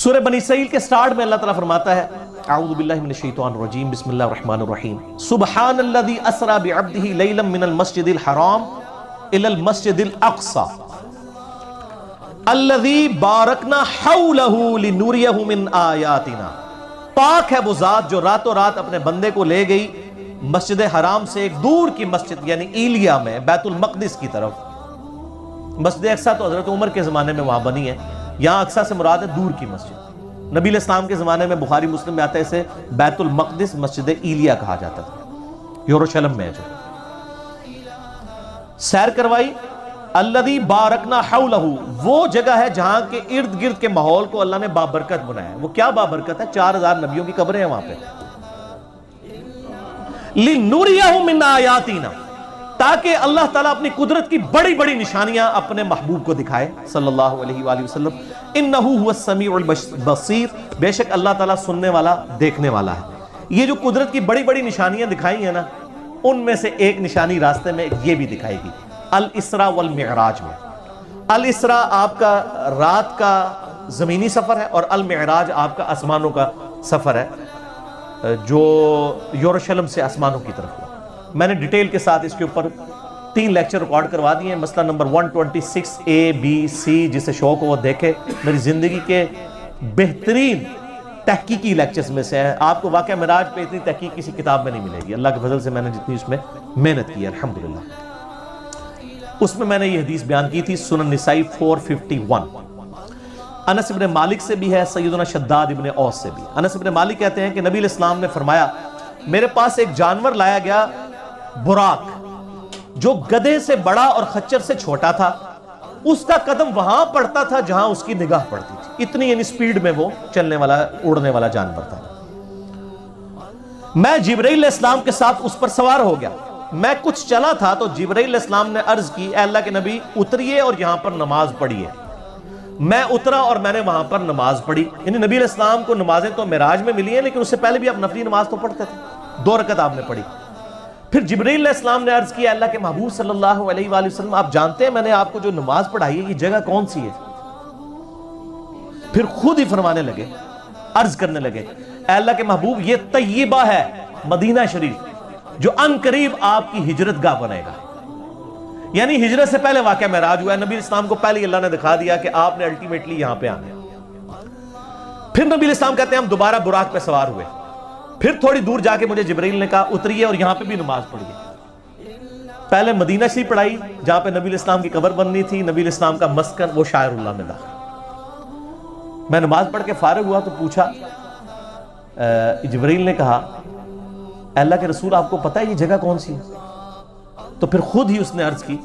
سورہ بنی اسرائیل کے سٹارٹ میں اللہ تعالیٰ فرماتا ہے اعوذ باللہ من الشیطان الرجیم بسم اللہ الرحمن الرحیم سبحان الذی اسری بعبدہ لیلا من المسجد الحرام الی المسجد الاقصی الذی بارکنا حولہ لنوریہ من آیاتنا. پاک ہے وہ ذات جو راتوں رات اپنے بندے کو لے گئی مسجد حرام سے ایک دور کی مسجد یعنی ایلیا میں بیت المقدس کی طرف. مسجد اقصی تو حضرت عمر کے زمانے میں وہاں بنی ہے, یہاں اقصی سے مراد ہے دور کی مسجد. نبی علیہ السلام کے زمانے میں بخاری مسلم میں آتا ہے اسے بیت المقدس مسجد ایلیا کہا جاتا تھا, یروشلم میں جو سیر کروائی. الذی بارکنا حولہ, وہ جگہ ہے جہاں کے ارد گرد کے ماحول کو اللہ نے بابرکت بنایا ہے. وہ کیا بابرکت ہے؟ 4000 نبیوں کی قبریں ہیں وہاں پہ. لِنُرِيَهُ مِنْ آیَاتِنَا, تاکہ اللہ تعالیٰ اپنی قدرت کی بڑی بڑی نشانیاں اپنے محبوب کو دکھائے صلی اللہ علیہ وآلہ وسلم. اِنَّهُ هُوَ السَّمِيعُ الْبَصِيرُ, بے شک اللہ تعالیٰ سننے والا دیکھنے والا ہے. یہ جو قدرت کی بڑی بڑی نشانیاں دکھائی ہیں نا, ان میں سے ایک نشانی راستے میں یہ بھی دکھائی گی الاسراء والمعراج میں. الاسراء آپ کا رات کا زمینی سفر ہے اور المعراج آپ کا آسمانوں کا سفر ہے جو یروشلم سے آسمانوں کی طرف ہوا. میں نے ڈیٹیل کے ساتھ اس کے اوپر 3 لیکچر ریکارڈ کروا دیے ہیں. مسئلہ نمبر 126 A B C, جسے شوق ہو وہ دیکھے. میری زندگی کے بہترین تحقیقی لیکچرز میں سے ہے. آپ کو واقعہ معراج پہ اتنی تحقیق کسی کتاب میں نہیں ملے گی. اللہ کے فضل سے میں نے جتنی اس میں محنت کی ہے الحمدللہ. اس میں نے یہ حدیث بیان کی تھی سنن نسائی 451. انس ابن مالک سے بھی ہے, سیدنا شداد ابن اوس سے بھی. انس ابن مالک کہتے ہیں کہ نبی علیہ السلام نے فرمایا میرے پاس ایک جانور لایا گیا براق, جو گدھے سے بڑا اور خچر سے چھوٹا تھا. اس کا قدم وہاں پڑتا تھا جہاں اس کی نگاہ پڑتی تھی. اتنی یعنی سپیڈ میں وہ چلنے والا اڑنے والا جانور تھا. میں جبرائیل علیہ السلام کے ساتھ اس پر سوار ہو گیا. میں کچھ چلا تھا تو جبرائیل علیہ السلام نے عرض کی اے اللہ کے نبی اتریے اور یہاں پر نماز پڑھیے. میں اترا اور میں نے وہاں پر نماز پڑھی. یعنی نبی علیہ السلام کو نمازیں تو معراج میں ملی ہیں, لیکن اس سے پہلے بھی آپ نفلی نماز تو پڑھتے تھے. 2 رکعت آپ نے پڑھی. پھر جبرائیل علیہ السلام نے عرض کیا اللہ کے محبوب صلی اللہ علیہ وآلہ وسلم, آپ جانتے ہیں میں نے آپ کو جو نماز پڑھائی ہے یہ جگہ کون سی ہے؟ پھر خود ہی فرمانے لگے, عرض کرنے لگے اے اللہ کے محبوب یہ طیبہ ہے, مدینہ شریف, جو ان قریب آپ کی ہجرت گاہ بنے گا. یعنی ہجرت سے پہلے واقعہ معراج ہوا ہے. نبی اسلام کو پہلے اللہ نے دکھا دیا کہ آپ نے الٹیمیٹلی یہاں پہ آنا ہے. پھر نبی اسلام کہتے ہیں ہم دوبارہ براق پہ سوار ہوئے. پھر تھوڑی دور جا کے مجھے جبرائیل نے کہا اتریے اور یہاں پہ بھی نماز پڑھیے. پہلے مدینہ شریف پڑھائی جہاں پہ نبی اسلام کی قبر بننی تھی. نبی اسلام کا مسکن وہ شاعر اللہ میں داخل. میں نماز پڑھ کے فارغ ہوا تو پوچھا, جبرائیل نے کہا اے اللہ کے رسول آپ کو پتہ ہے یہ جگہ کون سی ہے؟ تو پھر خود ہی اس نے عرض کی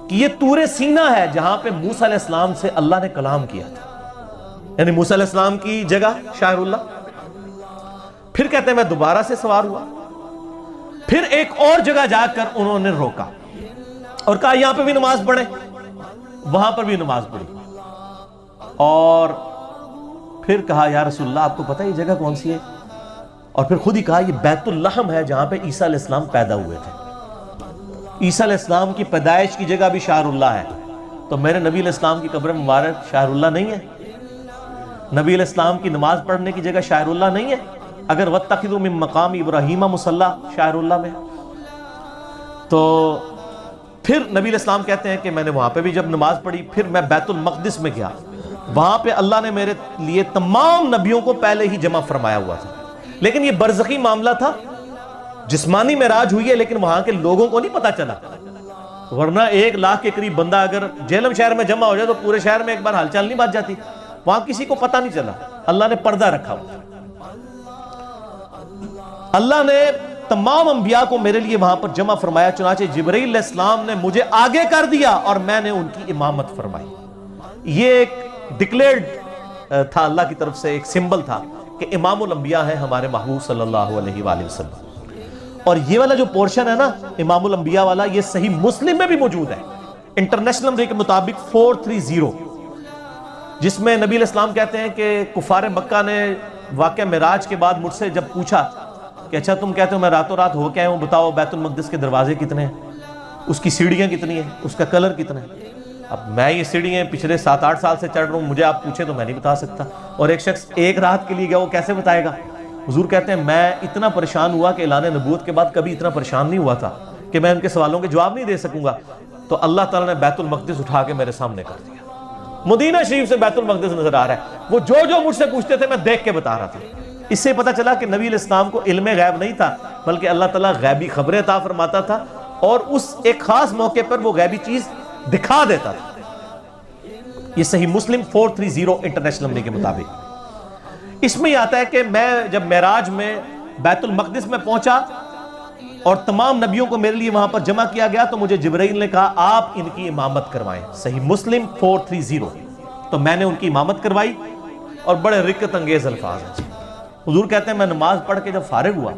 کہ یہ طور سینہ ہے جہاں پہ موسیٰ علیہ السلام سے اللہ نے کلام کیا تھا. یعنی موسیٰ علیہ السلام کی جگہ شاعر اللہ. پھر کہتے ہیں میں دوبارہ سے سوار ہوا. پھر ایک اور جگہ جا کر انہوں نے روکا اور کہا یہاں پہ بھی نماز پڑھیں. وہاں پر بھی نماز پڑھی اور پھر کہا یا رسول اللہ آپ کو پتہ ہے یہ جگہ کون سی ہے؟ اور پھر خود ہی کہا یہ بیت اللحم ہے جہاں پہ عیسیٰ علیہ السلام پیدا ہوئے تھے. عیسیٰ علیہ السلام کی پیدائش کی جگہ بھی شاعر اللہ ہے. تو میرے نبی علیہ السلام کی قبر مبارک شاعر اللہ نہیں ہے؟ نبی علیہ السلام کی نماز پڑھنے کی جگہ شاعر اللہ نہیں ہے؟ اگر وَاتَّخِذُوا مِن مَّقَامِ إِبْرَاهِيمَ مُصَلَّى شاعر اللہ میں. تو پھر نبی علیہ السلام کہتے ہیں کہ میں نے وہاں پہ بھی جب نماز پڑھی پھر میں بیت المقدس میں گیا. وہاں پہ اللہ نے میرے لیے تمام نبیوں کو پہلے ہی جمع فرمایا ہوا تھا. لیکن یہ برزخی معاملہ تھا, جسمانی معراج ہوئی ہے لیکن وہاں کے لوگوں کو نہیں پتا چلا. ورنہ 1 لاکھ کے قریب بندہ اگر جہلم شہر میں جمع ہو جائے تو پورے شہر میں ایک بار ہال چال نہیں بات جاتی. وہاں کسی کو پتا نہیں چلا. اللہ نے پردہ رکھا ہوا. اللہ نے تمام انبیاء کو میرے لیے وہاں پر جمع فرمایا. چنانچہ جبرائیل علیہ السلام نے مجھے آگے کر دیا اور میں نے ان کی امامت فرمائی. یہ ایک ڈکلیئرڈ تھا اللہ کی طرف سے, ایک سمبل تھا کہ امام الانبیاء ہیں ہمارے محبوب صلی اللہ علیہ وآلہ وسلم. اور یہ والا جو پورشن ہے نا امام الانبیاء والا, یہ صحیح مسلم میں بھی موجود ہے انٹرنیشنل نمبر کے مطابق 430, جس میں نبی علیہ السلام کہتے ہیں کہ کفار مکہ نے واقعہ معراج کے بعد مجھ سے جب پوچھا کہ اچھا تم کہتے ہو میں راتوں رات ہو کے آیا ہوں, بتاؤ بیت المقدس کے دروازے کتنے ہیں, اس کی سیڑھیاں کتنی ہیں, اس کا کلر کتنا ہے؟ اب میں یہ سیڑھیاں پچھلے 7-8 سال سے چڑھ رہا ہوں، مجھے آپ پوچھیں تو میں نہیں بتا سکتا، اور ایک شخص ایک رات کے لیے گیا، وہ کیسے بتائے گا؟ حضور کہتے ہیں میں اتنا پریشان ہوا کہ اعلان نبوت کے بعد کبھی اتنا پریشان نہیں ہوا تھا کہ میں ان کے سوالوں کے جواب نہیں دے سکوں گا۔ تو اللہ تعالیٰ نے بیت المقدس اٹھا کے میرے سامنے کر دیا، مدینہ شریف سے بیت المقدس نظر آ رہا ہے، وہ جو مجھ سے پوچھتے تھے میں دیکھ کے بتا رہا تھا۔ اس سے پتہ چلا کہ نبی علیہ السلام کو علم غیب نہیں تھا، بلکہ اللہ تعالیٰ غیبی خبریں عطا فرماتا تھا، اور اس ایک خاص موقع پر وہ غیبی چیز دکھا دیتا تھا۔ یہ صحیح مسلم 430 انٹرنیشنل نمبر کے مطابق اس میں یہ آتا ہے کہ میں جب معراج میں بیت المقدس میں پہنچا اور تمام نبیوں کو میرے لیے وہاں پر جمع کیا گیا، تو مجھے جبرائیل نے کہا آپ ان کی امامت کروائیں۔ صحیح مسلم 430۔ تو میں نے ان کی امامت کروائی، اور بڑے رقت انگیز الفاظ ہیں۔ حضور کہتے ہیں میں نماز پڑھ کے جب فارغ ہوا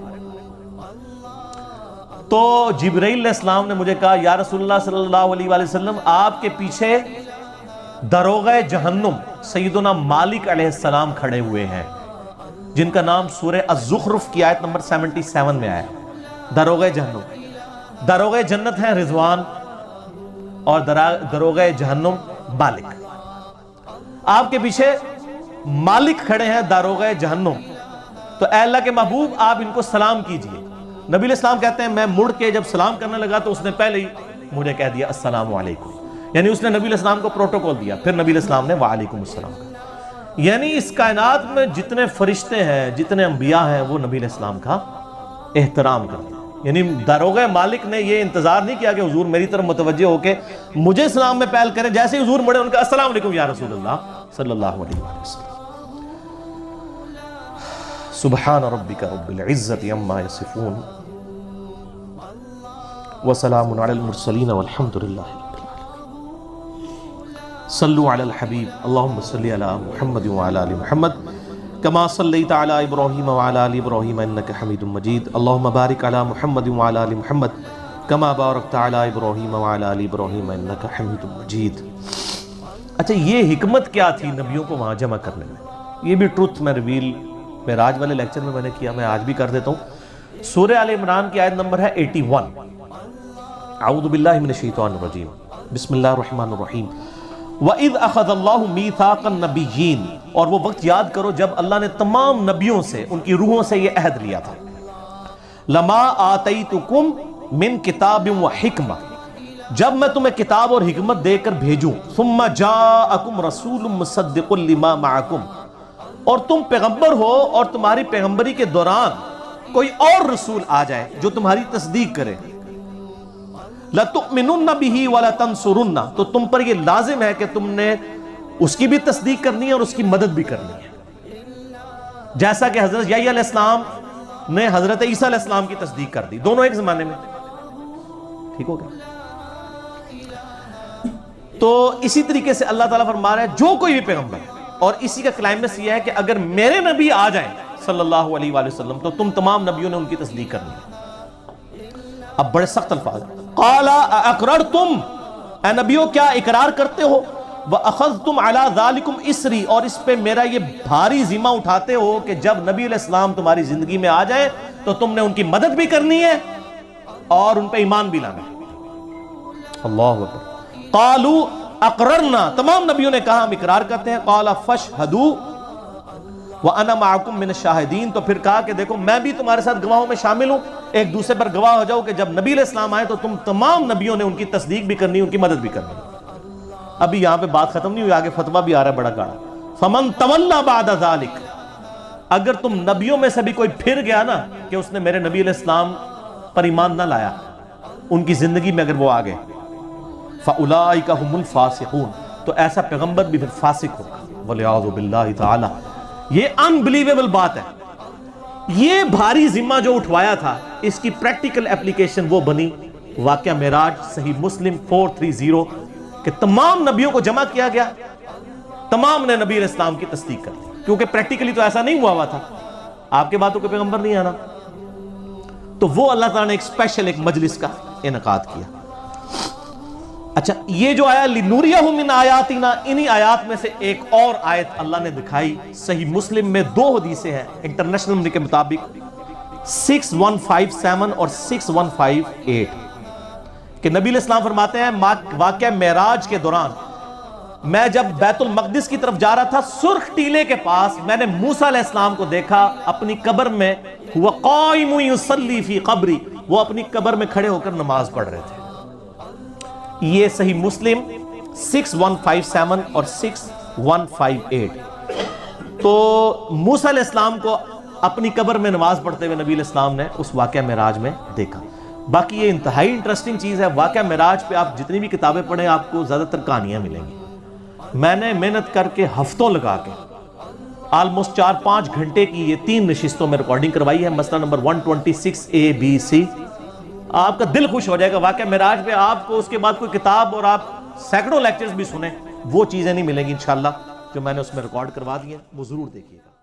تو جبرائیل علیہ السلام نے مجھے کہا یا رسول اللہ صلی اللہ علیہ وآلہ وسلم، آپ کے پیچھے داروغہ جہنم سیدنا مالک علیہ السلام کھڑے ہوئے ہیں، جن کا نام سورہ الزخرف کی آیت نمبر 77 میں آیا ہے۔ داروغہ جہنم، داروغہ جنت ہیں رضوان، اور داروغہ جہنم مالک۔ آپ کے پیچھے مالک کھڑے ہیں داروغہ جہنم، تو اے اللہ کے محبوب آپ ان کو سلام کیجئے۔ نبی علیہ السلام کہتے ہیں میں مڑ کے جب سلام کرنے لگا تو اس نے پہلے ہی مجھے کہہ دیا السلام علیکم، یعنی اس نے نبی علیہ السلام کو پروٹوکول دیا، پھر نبی علیہ السلام نے وعلیکم السلام کہا۔ یعنی اس کائنات میں جتنے فرشتے ہیں، جتنے انبیاء ہیں، وہ نبی علیہ السلام کا احترام کرتے ہیں۔ یعنی داروغہ مالک نے یہ انتظار نہیں کیا کہ حضور میری طرف متوجہ ہو کے مجھے سلام میں پہل کریں، جیسے حضور مڑے ان کا السلام علیکم یا رسول اللہ صلی اللہ علیہ وسلم۔ سبحان ربک رب العزت عما یصفون وسلام علی المرسلین والحمد للہ رب العالمین۔ صلوا علی الحبیب اللہم صلی علی محمد وعلی آل محمد کما صلیت علی ابراہیم وعلی آل ابراہیم انک حمید مجید، اللہم بارک علی محمد وعلی آل محمد کما بارکت علی ابراہیم وعلی آل ابراہیم انک حمید مجید۔ اچھا یہ حکمت کیا تھی نبیوں کو وہاں جمع کرنے میں؟ یہ بھی ٹروتھ میں ریویل معراج والے لیکچر میں نے کیا، میں آج بھی کر دیتا ہوں۔ سورہ آل عمران کی آیت نمبر ہے 81۔ اعوذ باللہ من الشیطان الرجیم، بسم اللہ الرحمن الرحیم۔ وَإِذْ أَخَذَ اللَّهُ مِيثَاقَ النَّبِيِّينَ، اور وہ وقت یاد کرو جب اللہ نے تمام نبیوں سے، ان کی روحوں سے یہ عہد لیا تھا، لَمَا آتَيْتُكُمْ مِنْ كِتَابٍ وَحِكْمَةٍ، جب میں تمہیں کتاب اور حکمت دے کر بھیجوں، ثُمَّ جَاءَكُمْ رَسُولٌ مُصَدِّقٌ لِمَا مَعَكُمْ، اور تم پیغمبر ہو اور تمہاری پیغمبری کے دوران کوئی اور رسول آ جائے جو تمہاری تصدیق کرے، لَتُؤْمِنُنَّ بِهِ وَلَتَنْصُرُنَّ، تو تم پر یہ لازم ہے کہ تم نے اس کی بھی تصدیق کرنی ہے اور اس کی مدد بھی کرنی ہے، جیسا کہ حضرت یحییٰ علیہ السلام نے حضرت عیسیٰ علیہ السلام کی تصدیق کر دی، دونوں ایک زمانے میں۔ ٹھیک ہو گیا؟ تو اسی طریقے سے اللہ تعالیٰ فرما رہا ہے جو کوئی بھی پیغمبر ہے، اور اسی کا کلائمیکس یہ ہے کہ اگر میرے نبی آ جائیں صلی اللہ علیہ وآلہ وسلم تو تم تمام نبیوں نے ان کی تصدیق کرنی ہے۔ اب بڑے سخت الفاظ، قَالَ أَأَقْرَرْتُمْ، اے نبیوں کیا اقرار کرتے ہو، وَأَخَذْتُمْ عَلَىٰ ذَلِكُمْ إِسْرِي، اور اس پہ میرا یہ بھاری ذمہ اٹھاتے ہو کہ جب نبی علیہ السلام تمہاری زندگی میں آ جائیں تو تم نے ان کی مدد بھی کرنی ہے اور ان پہ ایمان بھی لانا ہے۔ اللہ اکبر۔ قَالُوا اقررنا، تمام نبیوں نے کہا ہم اقرار کرتے ہیں۔ قال فاشهدوا وانا معكم من الشاهدين، تو پھر کہا کہ دیکھو میں بھی تمہارے ساتھ گواہوں میں شامل ہوں، ایک دوسرے پر گواہ ہو جاؤ کہ جب نبی علیہ السلام آئے تو تم تمام نبیوں نے ان کی تصدیق بھی کرنی، ان کی مدد بھی کرنی۔ ابھی یہاں پہ بات ختم نہیں ہوئی، آگے فتویٰ بھی آ رہا ہے بڑا گاڑا۔ فمن تولى بعد ذلك، اگر تم نبیوں میں سے بھی کوئی پھر گیا نا کہ اس نے میرے نبی علیہ السلام پر ایمان نہ لایا، ان کی زندگی میں اگر وہ آ گئے، فَأُولَئِكَ هُمُ الْفَاسِقُونَ، تو ایسا پیغمبر بھی پھر فاسق ہوگا، وَلِعَاذُ بِاللَّهِ تعالی۔ یہ انبلیویبل بات ہے۔ یہ بھاری ذمہ جو اٹھوایا تھا اس کی پریکٹیکل اپلیکیشن وہ بنی واقعہ معراج، صحیح مسلم 430، کہ تمام نبیوں کو جمع کیا گیا، تمام نے نبی علیہ السلام کی تصدیق کر دی، کیونکہ پریکٹیکلی تو ایسا نہیں ہوا تھا، آپ کے باتوں کے پیغمبر نہیں آنا، تو وہ اللہ تعالیٰ نے ایک اسپیشل ایک مجلس کا انعقاد کیا۔ اچھا یہ جو آیا لِنُرِيَهُ مِنْ آیاتنا، انہی آیات میں سے ایک اور آیت اللہ نے دکھائی، صحیح مسلم میں 2 حدیثیں ہیں انٹرنیشنل نمبر کے مطابق 6157 اور 6158، کہ نبی علیہ السلام فرماتے ہیں واقعہ معراج کے دوران میں جب بیت المقدس کی طرف جا رہا تھا، سرخ ٹیلے کے پاس میں نے موسیٰ علیہ السلام کو دیکھا اپنی قبر میں، ہوا قائم یصلی فی قبری، وہ اپنی قبر میں کھڑے ہو کر نماز پڑھ رہے تھے۔ یہ صحیح مسلم 6157 اور 6158۔ تو موسیٰ علیہ السلام کو اپنی قبر میں نماز پڑھتے ہوئے نبی علیہ السلام نے اس واقعہ معراج میں دیکھا۔ باقی یہ انتہائی انٹرسٹنگ چیز ہے، واقعہ معراج پہ آپ جتنی بھی کتابیں پڑھیں آپ کو زیادہ تر کہانیاں ملیں گی۔ میں نے محنت کر کے ہفتوں لگا کے آلموسٹ 4-5 گھنٹے کی یہ 3 نشستوں میں ریکارڈنگ کروائی ہے، مسئلہ نمبر 126 ABC۔ آپ کا دل خوش ہو جائے گا واقعہ معراج پہ، آپ کو اس کے بعد کوئی کتاب اور آپ سینکڑوں لیکچرز بھی سنیں، وہ چیزیں نہیں ملیں گی انشاءاللہ جو میں نے اس میں ریکارڈ کروا دی ہیں، وہ ضرور دیکھیے گا۔